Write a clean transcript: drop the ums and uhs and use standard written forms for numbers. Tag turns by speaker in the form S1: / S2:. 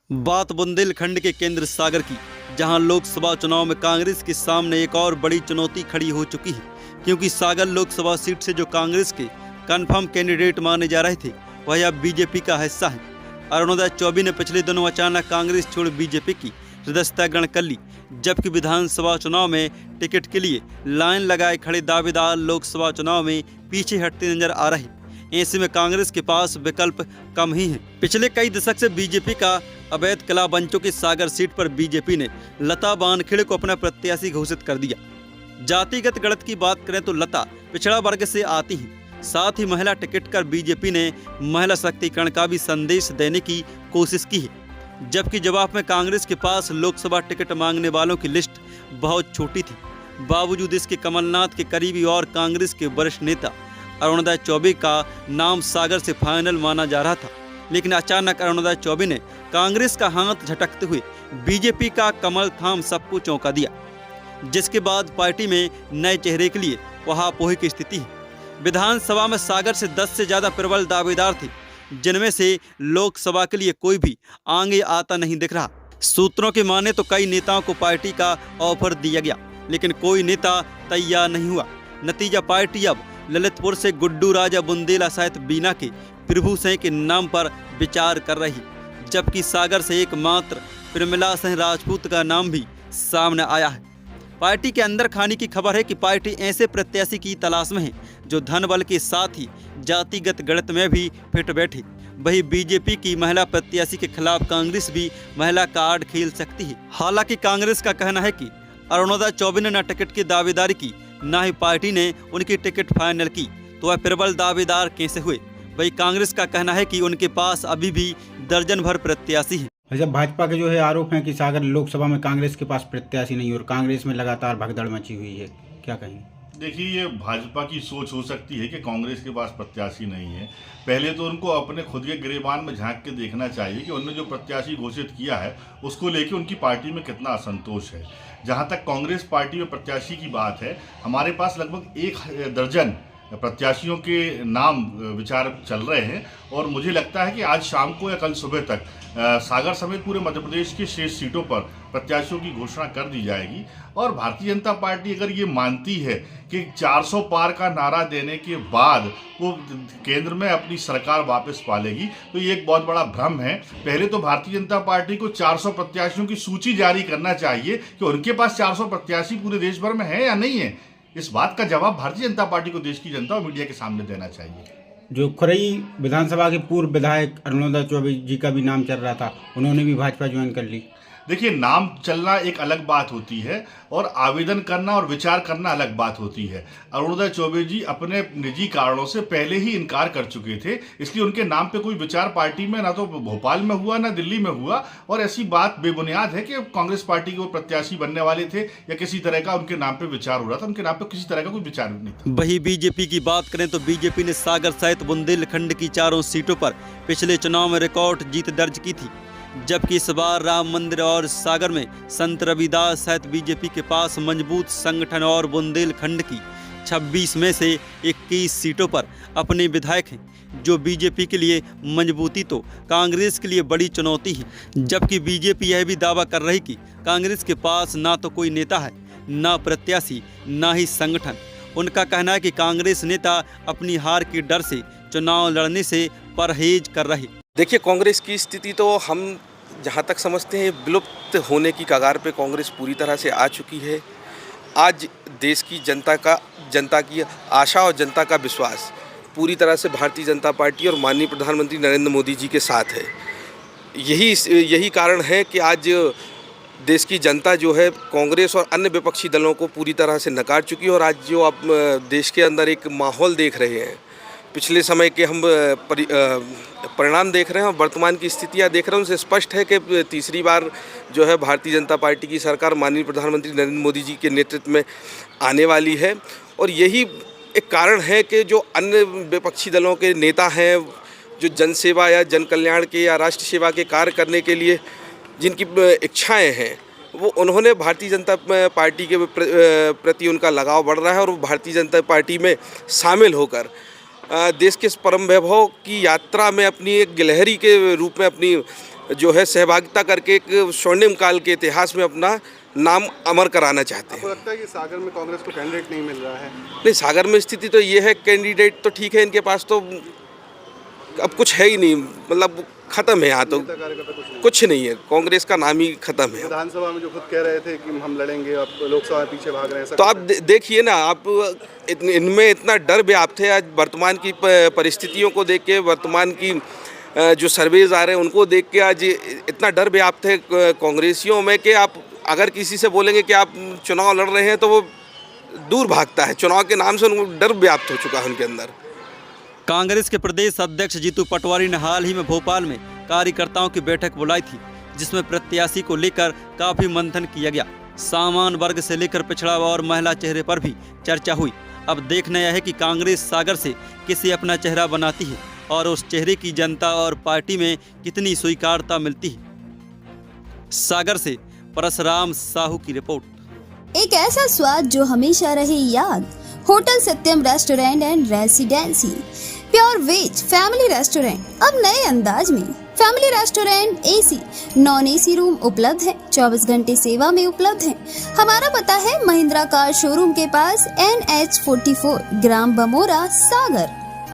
S1: बात बुंदेलखंड के केंद्र सागर की, जहां लोकसभा चुनाव में कांग्रेस के सामने एक और बड़ी चुनौती खड़ी हो चुकी है, क्योंकि सागर लोकसभा सीट से जो कांग्रेस के कंफर्म कैंडिडेट माने जा रहे थे वह अब बीजेपी का हिस्सा है। अरुणोदय चौबे ने पिछले दिनों अचानक कांग्रेस छोड़ बीजेपी की सदस्यता ग्रहण कर ली, जबकि विधानसभा चुनाव में टिकट के लिए लाइन लगाए खड़े दावेदार लोकसभा चुनाव में पीछे हटते नजर आ रहे। ऐसे में कांग्रेस के पास विकल्प कम ही हैं। पिछले कई दशक से बीजेपी का अवैध कला बन चुकी सागर सीट पर बीजेपी ने लता बानखेड़े को अपना प्रत्याशी घोषित कर दिया। जातिगत गणित की बात करें तो लता पिछड़ा वर्ग से आती हैं। साथ ही महिला टिकट कर बीजेपी ने महिला शक्तिकरण का भी संदेश देने की कोशिश की है, जबकि जवाब में कांग्रेस के पास लोकसभा टिकट मांगने वालों की लिस्ट बहुत छोटी थी। बावजूद इसके कमलनाथ के करीबी और कांग्रेस के वरिष्ठ नेता अरुणोदय चौबे का नाम सागर से फाइनल माना जा रहा था, लेकिन अचानक अरुणोदय चौबे ने कांग्रेस का हाथ झटकते हुए बीजेपी का कमल थाम सबको चौंका दिया, जिसके बाद पार्टी में नए चेहरे के लिए वहापोही की स्थिति है। विधानसभा में सागर से 10 से ज्यादा प्रबल दावेदार थे, जिनमें से लोकसभा के लिए कोई भी आगे आता नहीं दिख रहा। सूत्रों के माने तो कई नेताओं को पार्टी का ऑफर दिया गया, लेकिन कोई नेता तैयार नहीं हुआ। नतीजा, पार्टी अब ललितपुर से गुड्डू राजा बुंदेला सहित बीना के प्रभु सिंह के नाम पर विचार कर रही, जबकि सागर से एकमात्र प्रमिला सिंह राजपूत का नाम भी सामने आया है। पार्टी के अंदर खाने की खबर है कि पार्टी ऐसे प्रत्याशी की तलाश में है जो धन बल के साथ ही जातिगत गणित में भी फिट बैठे। वही बीजेपी की महिला प्रत्याशी के खिलाफ कांग्रेस भी महिला कार्ड खेल सकती है। हालांकि कांग्रेस का कहना है कि अरुणोदय चौबे ने न टिकट की दावेदारी की, न ही पार्टी ने उनकी टिकट फाइनल की, तो वह प्रबल दावेदार कैसे हुए। वही कांग्रेस का कहना है कि उनके पास अभी भी दर्जन भर प्रत्याशी हैं।
S2: अच्छा, भाजपा के जो है आरोप है कि सागर लोकसभा में कांग्रेस के पास प्रत्याशी नहीं और कांग्रेस में लगातार भगदड़ मची हुई है, क्या कहेंगे?
S3: देखिए, ये भाजपा की सोच हो सकती है कि कांग्रेस के पास प्रत्याशी नहीं है। पहले तो उनको अपने खुद के गिरेबान में झांक के देखना चाहिए कि उन्होंने जो प्रत्याशी घोषित किया है उसको लेके उनकी पार्टी में कितना असंतोष है। जहां तक कांग्रेस पार्टी में प्रत्याशी की बात है, हमारे पास लगभग 1 दर्जन प्रत्याशियों के नाम विचार चल रहे हैं और मुझे लगता है कि आज शाम को या कल सुबह तक सागर समेत पूरे मध्य प्रदेश की शेष सीटों पर प्रत्याशियों की घोषणा कर दी जाएगी। और भारतीय जनता पार्टी अगर ये मानती है कि 400 पार का नारा देने के बाद वो केंद्र में अपनी सरकार वापस पालेगी, तो ये एक बहुत बड़ा भ्रम है। पहले तो भारतीय जनता पार्टी को 400 प्रत्याशियों की सूची जारी करना चाहिए कि उनके पास 400 प्रत्याशी पूरे देश भर में है या नहीं है। इस बात का जवाब भारतीय जनता पार्टी को देश की जनता और मीडिया के सामने देना चाहिए।
S2: जो खुरई विधानसभा के पूर्व विधायक अरुणोदय चौबे जी का भी नाम चल रहा था, उन्होंने भी भाजपा ज्वाइन कर ली।
S3: देखिए, नाम चलना एक अलग बात होती है और आवेदन करना और विचार करना अलग बात होती है। अरुणोदय चौबे जी अपने निजी कारणों से पहले ही इनकार कर चुके थे, इसलिए उनके नाम पे कोई विचार पार्टी में ना तो भोपाल में हुआ ना दिल्ली में हुआ। और ऐसी बात बेबुनियाद है कि कांग्रेस पार्टी के वो प्रत्याशी बनने वाले थे या किसी तरह का उनके नाम पे विचार हो रहा था। उनके नाम पे किसी तरह का कोई विचार नहीं था।
S1: वही बीजेपी की बात करें तो बीजेपी ने सागर सहित बुंदेलखंड की चारों सीटों पर पिछले चुनाव में रिकॉर्ड जीत दर्ज की थी, जबकि इस बार राम मंदिर और सागर में संत रविदास सहित बीजेपी के पास मजबूत संगठन और बुंदेलखंड की 26 में से 21 सीटों पर अपने विधायक हैं, जो बीजेपी के लिए मजबूती तो कांग्रेस के लिए बड़ी चुनौती है। जबकि बीजेपी यह भी दावा कर रही कि कांग्रेस के पास ना तो कोई नेता है, ना प्रत्याशी, ना ही संगठन। उनका कहना है कि कांग्रेस नेता अपनी हार के डर से चुनाव लड़ने से परहेज कर रहे।
S4: देखिए, कांग्रेस की स्थिति तो हम जहाँ तक समझते हैं विलुप्त होने की कगार पे कांग्रेस पूरी तरह से आ चुकी है। आज देश की जनता की आशा और जनता का विश्वास पूरी तरह से भारतीय जनता पार्टी और माननीय प्रधानमंत्री नरेंद्र मोदी जी के साथ है। यही कारण है कि आज देश की जनता जो है कांग्रेस और अन्य विपक्षी दलों को पूरी तरह से नकार चुकी है। और आज जो आप देश के अंदर एक माहौल देख रहे हैं, पिछले समय के हम परिणाम देख रहे हैं और वर्तमान की स्थितियां देख रहे हैं, उनसे स्पष्ट है कि तीसरी बार जो है भारतीय जनता पार्टी की सरकार माननीय प्रधानमंत्री नरेंद्र मोदी जी के नेतृत्व में आने वाली है। और यही एक कारण है कि जो अन्य विपक्षी दलों के नेता हैं, जो जनसेवा या जन कल्याण के या राष्ट्र सेवा के कार्य करने के लिए जिनकी इच्छाएँ हैं, वो उन्होंने भारतीय जनता पार्टी के प्रति उनका लगाव बढ़ रहा है और वो भारतीय जनता पार्टी में शामिल होकर देश के परम वैभव की यात्रा में अपनी एक गिलहरी के रूप में अपनी जो है सहभागिता करके एक स्वर्णिम काल के इतिहास में अपना नाम अमर कराना चाहते हैं।
S5: आपको लगता है कि सागर में कांग्रेस को कैंडिडेट नहीं मिल रहा है?
S4: नहीं, सागर में स्थिति तो ये है, कैंडिडेट तो ठीक है, इनके पास तो अब कुछ है ही नहीं, मतलब खत्म है यहाँ तो
S5: नेता कार्यकर्ता
S4: कुछ नहीं है, कांग्रेस का नाम ही खत्म है।
S5: विधानसभा में जो खुद कह रहे थे कि हम लड़ेंगे, अब लोकसभा में पीछे भाग रहे हैं, ऐसा
S4: तो आप देखिए ना, आप इनमें इतना डर व्याप्त है। आज वर्तमान की परिस्थितियों को देख के, वर्तमान की जो सर्वेज आ रहे हैं उनको देख के आज इतना डर व्याप्त है कांग्रेसियों में कि आप अगर किसी से बोलेंगे कि आप चुनाव लड़ रहे हैं तो वो दूर भागता है। चुनाव के नाम से उनको डर व्याप्त हो चुका है उनके अंदर।
S1: कांग्रेस के प्रदेश अध्यक्ष जीतू पटवारी ने हाल ही में भोपाल में कार्यकर्ताओं की बैठक बुलाई थी, जिसमें प्रत्याशी को लेकर काफी मंथन किया गया। सामान्य वर्ग से लेकर पिछड़ा और महिला चेहरे पर भी चर्चा हुई। अब देखना यह है कि कांग्रेस सागर से किसे अपना चेहरा बनाती है और उस चेहरे की जनता और पार्टी में कितनी स्वीकारता मिलती है। सागर से परशुराम साहू की रिपोर्ट।
S6: एक ऐसा स्वाद जो हमेशा रहे याद। Hotel Satyam restaurant and residency, pure veg family restaurant अब नए अंदाज में। Family restaurant AC non AC room उपलब्ध है, 24 घंटे सेवा में उपलब्ध है। हमारा पता है महिंद्रा कार शोरूम के पास NH 44 ग्राम बमोरा सागर।